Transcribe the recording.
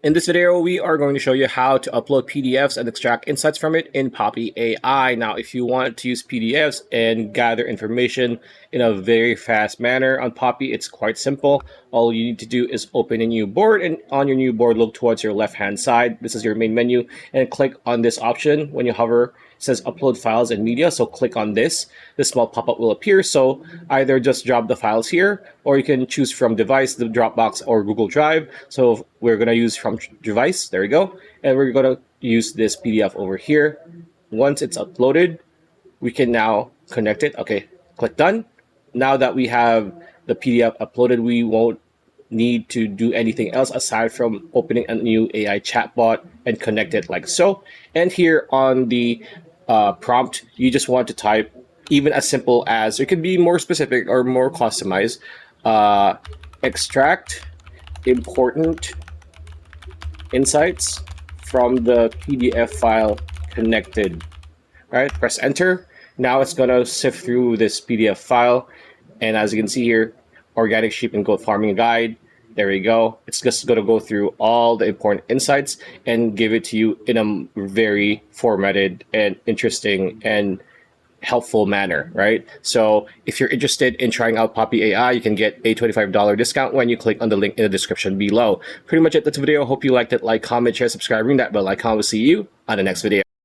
In this video, we are going to show you how to upload PDFs and extract insights from it in Poppy AI. Now, if you want to use PDFs and gather information in a very fast manner on Poppy, it's quite simple. All you need to do is open a new board, and on your new board, look towards your left-hand side. This is your main menu, and click on this option. When you hover, it says upload files and media, so click on this. This small pop-up will appear, so either just drop the files here, or you can choose from device, the Dropbox, or Google Drive. So we're going to use from device, there we go, and we're going to use this PDF over here. Once it's uploaded, we can now connect it. Okay, click done. Now that we have the PDF uploaded, we won't need to do anything else aside from opening a new AI chatbot and connect it like so. And here on the prompt, you just want to type even as simple as, it could be more specific or more customized, extract important insights from the PDF file connected. All right, press enter. Now it's gonna sift through this PDF file, and as you can see here, organic sheep and goat farming guide. There we go. It's just going to go through all the important insights and give it to you in a very formatted and interesting and helpful manner, right? So if you're interested in trying out Poppy AI, you can get a $25 discount when you click on the link in the description below. Pretty much it. That's the video. Hope you liked it. Like, comment, share, subscribe, ring that bell icon. We'll see you on the next video.